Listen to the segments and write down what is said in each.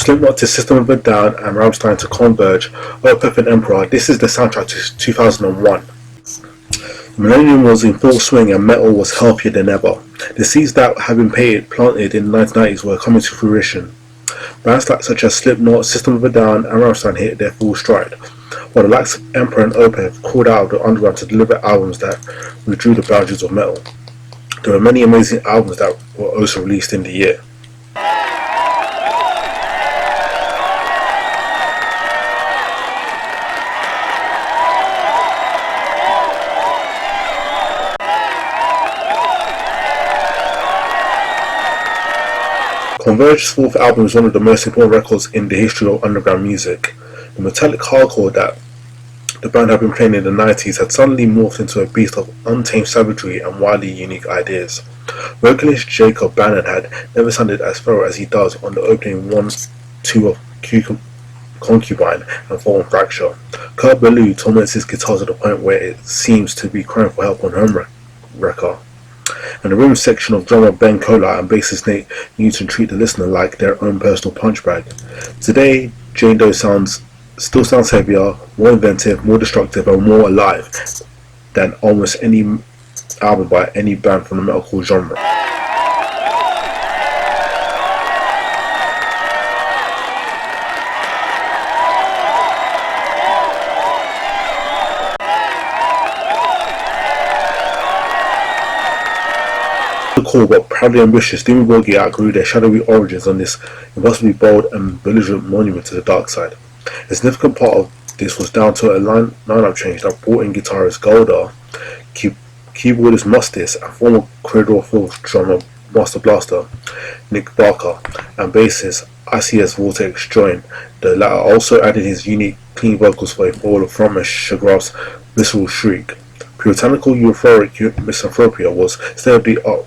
Slipknot to System of a Down and Rammstein to Converge, Opeth and Emperor. This is the soundtrack to 2001. Millennium was in full swing and metal was healthier than ever. The seeds that had been planted in the 1990s were coming to fruition. Bands such as Slipknot, System of a Down and Rammstein hit their full stride, while the likes of Emperor and Opeth crawled out of the underground to deliver albums that redrew the boundaries of metal. There were many amazing albums that were also released in the year. Converge's fourth album is one of the most important records in the history of underground music. The metallic hardcore that the band had been playing in the 90s had suddenly morphed into a beast of untamed savagery and wildly unique ideas. Vocalist Jacob Bannon had never sounded as thorough as he does on the opening 1-2 of Concubine and Fallen Fracture. Kurt Ballou torments his guitar to the point where it seems to be crying for help on home wrecker. And the rhythm section of drummer Ben Kolar and bassist Nate Newton treat the listener like their own personal punch bag. Today, Jane Doe still sounds heavier, more inventive, more destructive, and more alive than almost any album by any band from the metalcore genre. Cool but proudly ambitious, Dimmu Borgir outgrew their shadowy origins on this impossibly bold and belligerent monument to the dark side. A significant part of this was down to a lineup change that brought in guitarist Golda, keyboardist Mustis, and former Corridor Falls drummer Master Blaster Nick Barker, and bassist ICS Vortex joined. The latter also added his unique clean vocals for a fall from Shagraf's visceral shriek. Puritanical Euphoric Misanthropia was state-of-the-art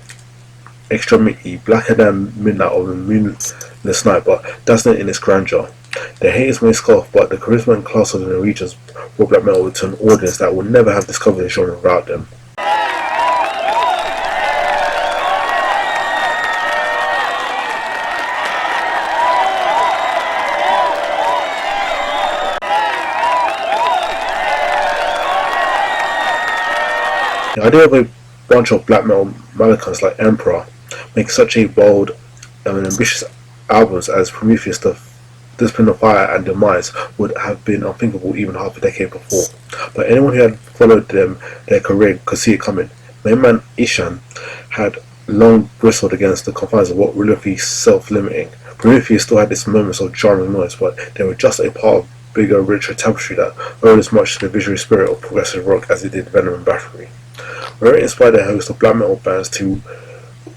extremity, blacker than midnight of a moonless night, but dazzling in its grandeur. The haters may scoff, but the charisma and class of the Norwegians brought black metal to an audience that would never have discovered the genre without them. The idea of a bunch of black metal malcontents like Emperor make such a bold and ambitious albums as Prometheus, The Discipline of Fire and Demise would have been unthinkable even half a decade before. But anyone who had followed their career could see it coming. Main man Ishan had long bristled against the confines of what relatively self-limiting. Prometheus still had its moments of jarring noise, but they were just a part of bigger, richer tapestry that owed as much to the visionary spirit of progressive rock as it did Venom and Bathory. Where it inspired a host of black metal bands to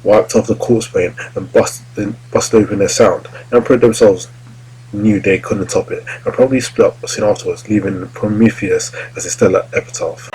wiped off the corpse paint and busted open their sound. Emperor themselves knew they couldn't top it, and probably split up soon afterwards, leaving Prometheus as a stellar epitaph.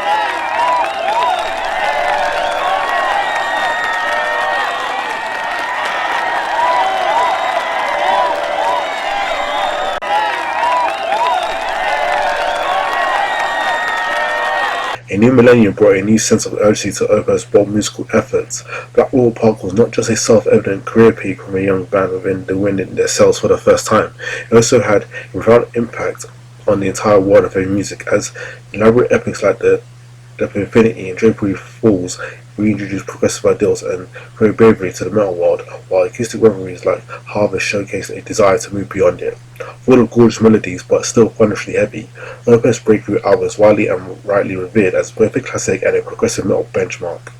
A new millennium brought a new sense of urgency to Opeth's bold musical efforts. Blackwater Park was not just a self-evident career peak from a young band within the wind in their cells for the first time. It also had a profound impact on the entire world of heavy music, as elaborate epics like the Infinity and Drapery Falls reintroduced progressive ideals and created bravery to the metal world, while acoustic revelries like Harvest showcased a desire to move beyond it. Full of gorgeous melodies but still wonderfully heavy, Opeth's breakthrough album is widely and rightly revered as both a classic and a progressive metal benchmark.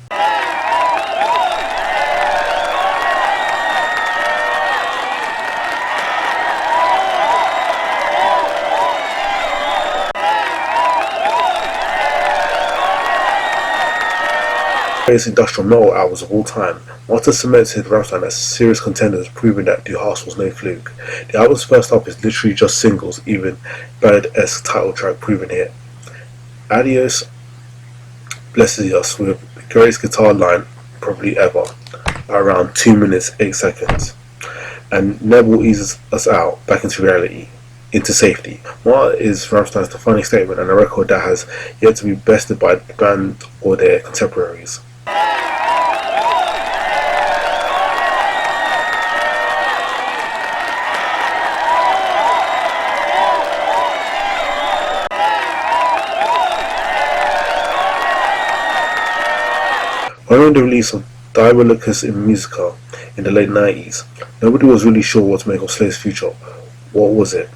Greatest industrial metal albums of all time, Mutter cemented Rammstein as serious contenders, proving that Du Hast was no fluke. The album's first half is literally just singles, even ballad-esque title track proving hit. Adios blesses us with the greatest guitar line probably ever, around 2 minutes 8 seconds, and Nebel eases us out back into reality, into safety. Mutter is Rammstein's defining statement and a record that has yet to be bested by the band or their contemporaries. Following the release of Diabolicus in Musica in the late 90s, nobody was really sure what to make of Slayer's future. What was it?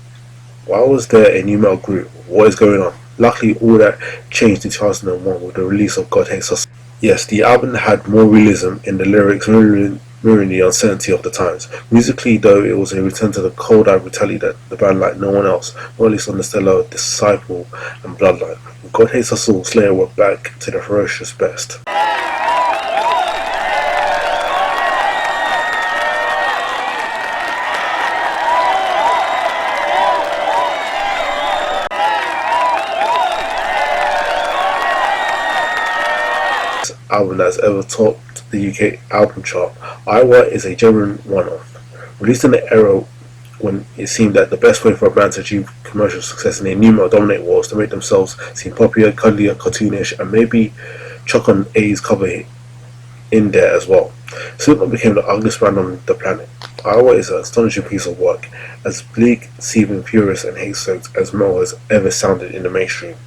Why was there a new metal group? What is going on? Luckily, all that changed in 2001 with the release of God Hates Us. Yes, the album had more realism in the lyrics, mirroring the uncertainty of the times. Musically, though, it was a return to the cold-eyed brutality that the band like no one else, or at least on the stellar Disciple and Bloodline. With God Hates Us All, Slayer went back to their ferocious best. Album that has ever topped the UK album chart. Iowa is a genuine one-off. Released in the era when it seemed that the best way for a band to achieve commercial success in a new metal dominant was to make themselves seem popular, cuddlier, cartoonish, and maybe chuck on A's cover in there as well. Slipknot became the ugliest band on the planet. Iowa is an astonishing piece of work, as bleak, seething, furious, and hate-soaked as metal has ever sounded in the mainstream.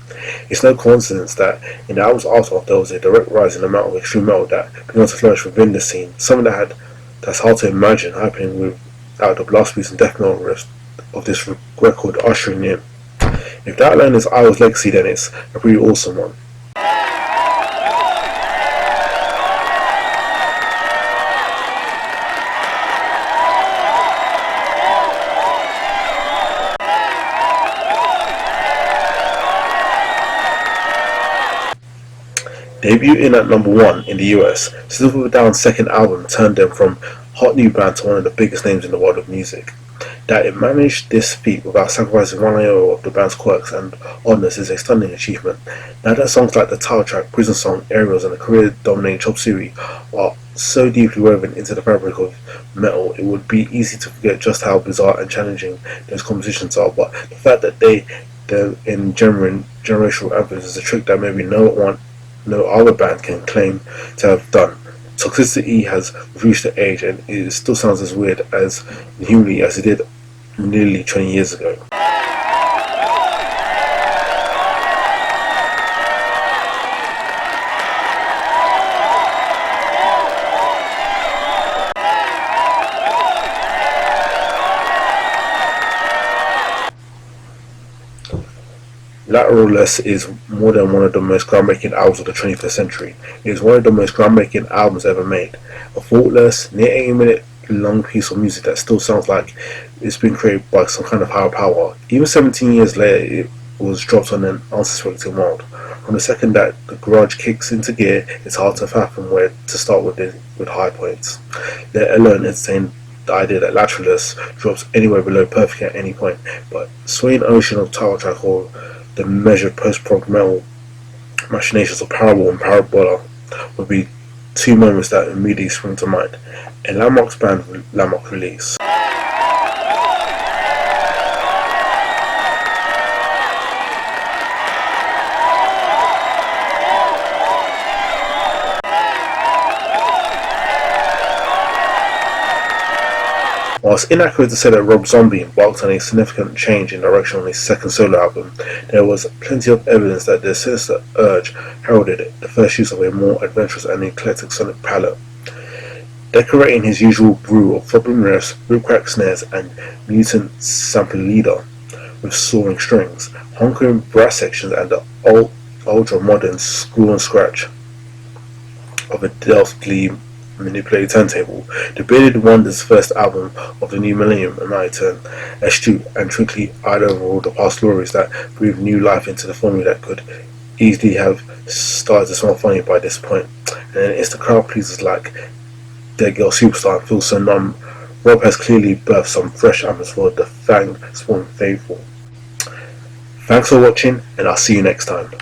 It's no coincidence that in the album's aftermath there was a direct rise in the amount of extreme metal that began to flourish within the scene, something that's hard to imagine happening without the blast beats and death metal riffs of this record ushering in. If that alone is Iowa's legacy, then it's a pretty awesome one. Debuting at number 1 in the US, System of a Down's second album turned them from hot new band to one of the biggest names in the world of music. That it managed this feat without sacrificing one iota of the band's quirks and oddness is a stunning achievement. Now that songs like the title track, Prison Song, Aerials, and the career-dominating Chop Suey are so deeply woven into the fabric of metal, it would be easy to forget just how bizarre and challenging those compositions are, but the fact that they're in generational anthems is a trick that maybe no other band can claim to have done. Toxicity has reached the age and it still sounds as weird as inhumanly as it did nearly 20 years ago. Lateralus is more than one of the most groundbreaking albums of the 21st century. It is one of the most groundbreaking albums ever made. A faultless, near 80-minute long piece of music that still sounds like it's been created by some kind of higher power. Even 17 years later, it was dropped on an unsuspecting world. From the second that the garage kicks into gear, it's hard to fathom where to start with high points. Let alone entertain the idea that Lateralus drops anywhere below perfect at any point, but Swaying Ocean of title track or the measured post-prog metal machinations of Parable and Parabola would be two moments that immediately spring to mind. A landmark band landmark release. While it's inaccurate to say that Rob Zombie embarked on a significant change in direction on his second solo album, there was plenty of evidence that the Sinister urge heralded the first use of a more adventurous and eclectic sonic palette. Decorating his usual brew of throbbing riffs, rip-crack snares, and mutant sample leader with soaring strings, hunkering brass sections, and the ultra-modern screw and scratch of a deftly manipulated turntable, the Bearded Wonders' first album of the new millennium amounted to an astute and trickly eyed over all the past glories that breathed new life into the formula that could easily have started to smell funny by this point. And then it's the crowd pleasers like Dead Girl Superstar and Feel So Numb. Rob has clearly birthed some fresh ambers for the Fang Spawn faithful. Thanks for watching, and I'll see you next time.